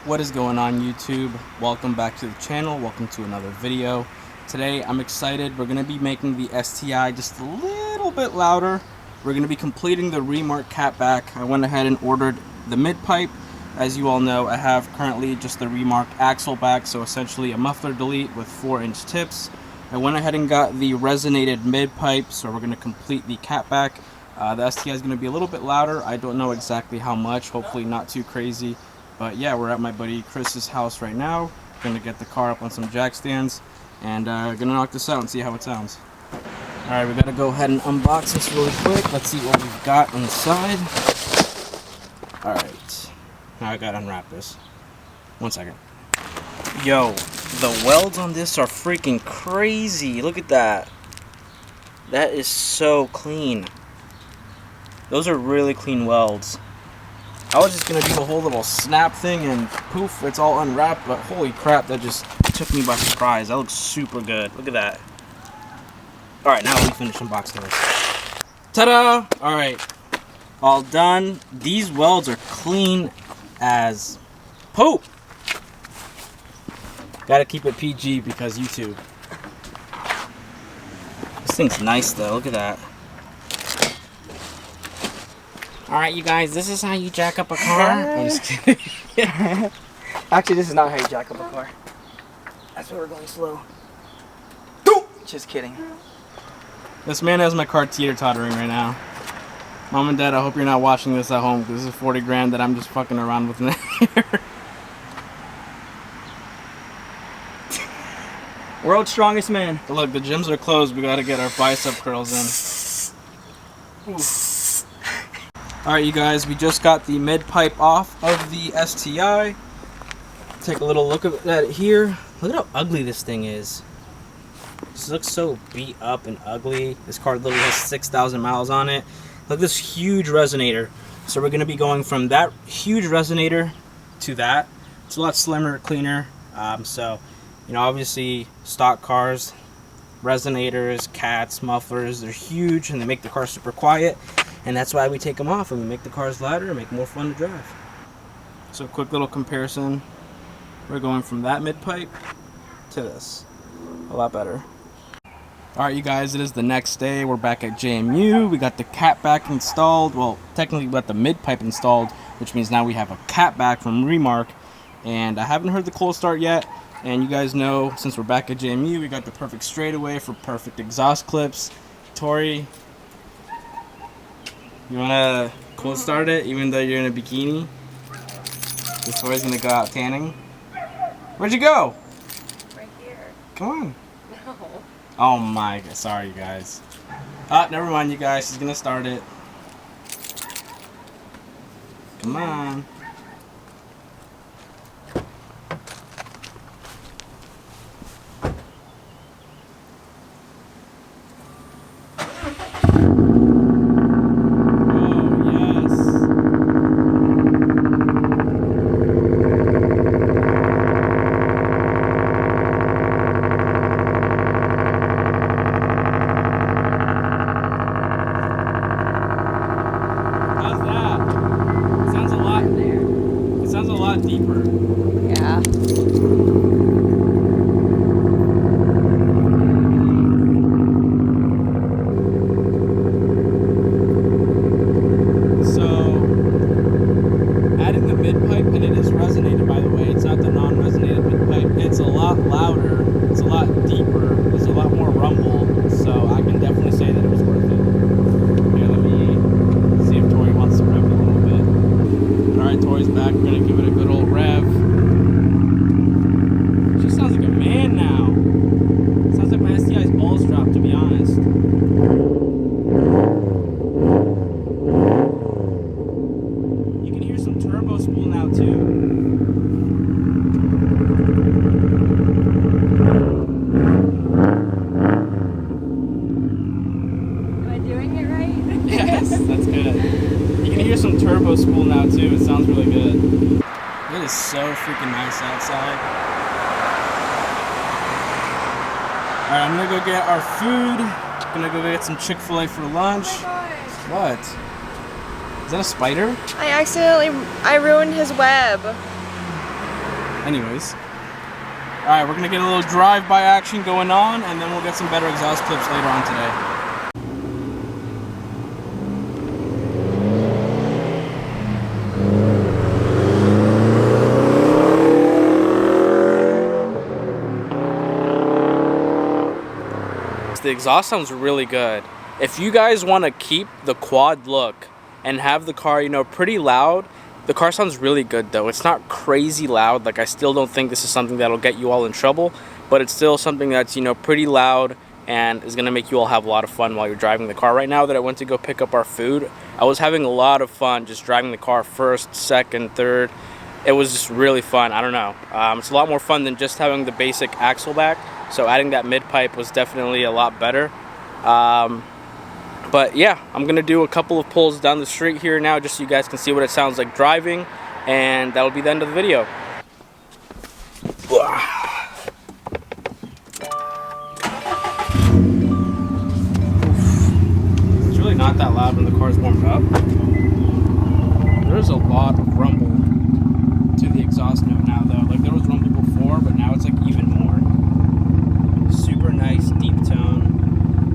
What is going on, YouTube? Welcome back to the channel. Welcome to another video. Today I'm excited. We're going to be making the STI just a little bit louder. We're going to be completing the Remark Catback. I went ahead and ordered the mid pipe. As you all know, I have currently just the Remark axleback, so essentially a muffler delete with 4-inch tips. I went ahead and got the resonated mid pipe, so we're going to complete the Catback. The STI is going to be a little bit louder. I don't know exactly how much, hopefully not too crazy. But yeah, we're at my buddy Chris's house right now. Going to get the car up on some jack stands and going to knock this out and see how it sounds. Alright, we got to go ahead and unbox this really quick. Let's see what we've got inside. Alright, now I got to unwrap this. 1 second. Yo, the welds on this are freaking crazy. Look at that. That is so clean. Those are really clean welds. I was just going to do the whole little snap thing and poof, it's all unwrapped, but holy crap, that just took me by surprise. That looks super good. Look at that. Alright, now let me finish unboxing this. Ta-da! Alright, all done. These welds are clean as poop. Gotta keep it PG because YouTube. This thing's nice though, look at that. Alright, you guys, this is how you jack up a car. I'm just kidding. Actually, this is not how you jack up a car. That's why we're going slow. Just kidding. This man has my car teeter-tottering right now. Mom and Dad, I hope you're not watching this at home because this is 40 grand that I'm just fucking around with in here. World's strongest man. But look, the gyms are closed. We gotta get our bicep curls in. Oof. Alright, you guys, we just got the mid pipe off of the STI. Take a little look at it here. Look at how ugly this thing is. This looks so beat up and ugly. This car literally has 6,000 miles on it. Look at this huge resonator. So we're going to be going from that huge resonator to that. It's a lot slimmer, cleaner. So, you know, obviously stock cars, resonators, cats, mufflers, they're huge and they make the car super quiet. And that's why we take them off and we make the cars louder and make them more fun to drive. So quick little comparison. We're going from that mid pipe to this. A lot better. Alright, you guys, it is the next day. We're back at JMU. We got the Catback installed. Well, technically we got the mid pipe installed, which means now we have a Catback from Remark. And I haven't heard the cold start yet. And you guys know, since we're back at JMU, we got the perfect straightaway for perfect exhaust clips. Tori, you wanna cold start it even though you're in a bikini? This Tori's gonna go out tanning. Where'd you go? Right here. Come on. No. Oh my god, sorry you guys. Never mind you guys, she's gonna start it. Come on. Deeper. Yeah. So, adding the mid pipe, and it is resonated by the way, it's not the non-resonated mid pipe, it's a lot louder, it's a lot deeper, there's a lot more rumble, so I can definitely say that it was worth it. Here, let me see if Tori wants to rev it a little bit. Alright, Tori's back, we're going to give it a good old rev. She sounds like a man now. Sounds like my STI's balls dropped, to be honest. You can hear some turbo spool now, too. Am I doing it right? Yes, that's good. You can hear some turbo spool now, too. It sounds really good. It is so freaking nice outside. Alright, I'm gonna go get our food. Gonna go get some Chick-fil-A for lunch. Oh my What? gosh. Is that a spider? I ruined his web. Anyways. Alright, we're gonna get a little drive-by action going on, and then we'll get some better exhaust clips later on today. The exhaust sounds really good. If you guys want to keep the quad look and have the car, you know, pretty loud, the car sounds really good though. It's not crazy loud. Like, I still don't think this is something that'll get you all in trouble, but it's still something that's, you know, pretty loud and is gonna make you all have a lot of fun while you're driving the car. Right now that I went to go pick up our food, I was having a lot of fun just driving the car first, second, third. It was just really fun. I don't know. It's a lot more fun than just having the basic axleback. So adding that mid pipe was definitely a lot better. But yeah, I'm gonna do a couple of pulls down the street here now just so you guys can see what it sounds like driving, and that'll be the end of the video. It's really not that loud when the car's warmed up. There's a lot of rumble to the exhaust note now though. Like, there was rumble before, but now it's like even more. Super nice deep tone.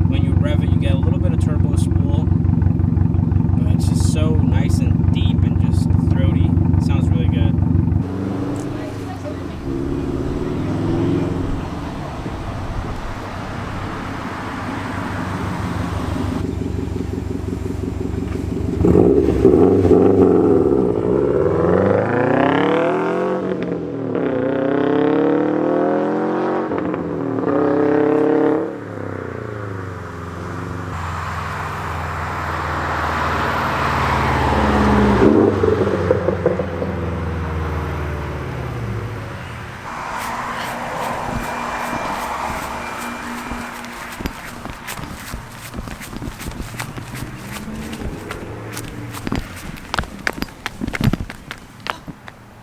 When you rev it, you get a little bit of turbo spool, but it's just so nice and deep and just throaty. It sounds really good.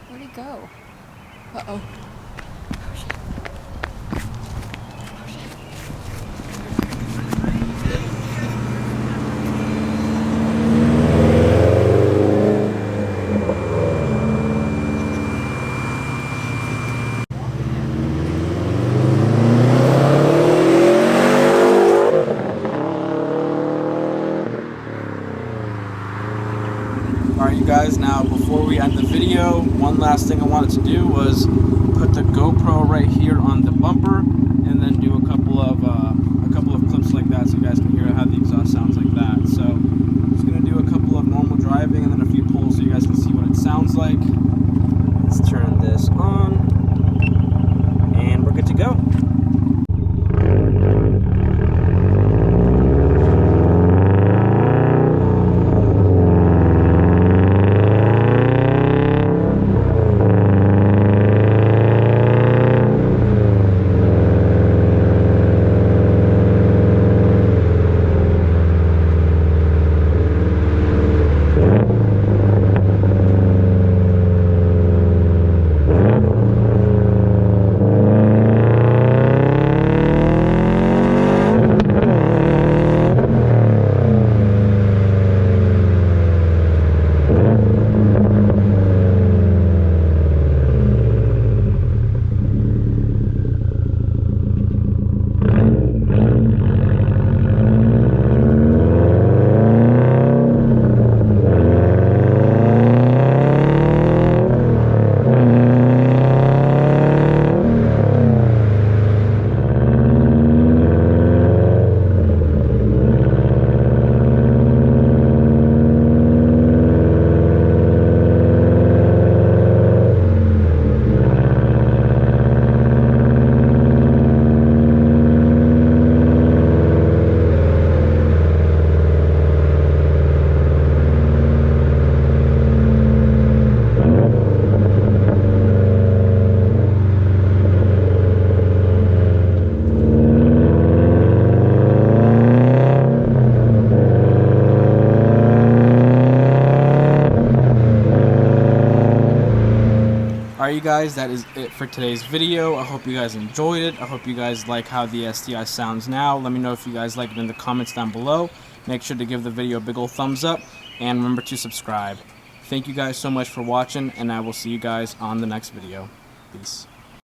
Where'd he go? Uh-oh. Alright you guys, now before we end the video, one last thing I wanted to do was put the GoPro right here on the bumper and then do a couple of clips like that so you guys can hear how the exhaust sounds like that. So I'm just going to do a couple of normal driving and then a few pulls so you guys can see what it sounds like. Let's turn this on and we're good to go. Alright you guys, that is it for today's video. I hope you guys enjoyed it. I hope you guys like how the STI sounds now. Let me know if you guys like it in the comments down below. Make sure to give the video a big ol' thumbs up and remember to subscribe. Thank you guys so much for watching, and I will see you guys on the next video. Peace.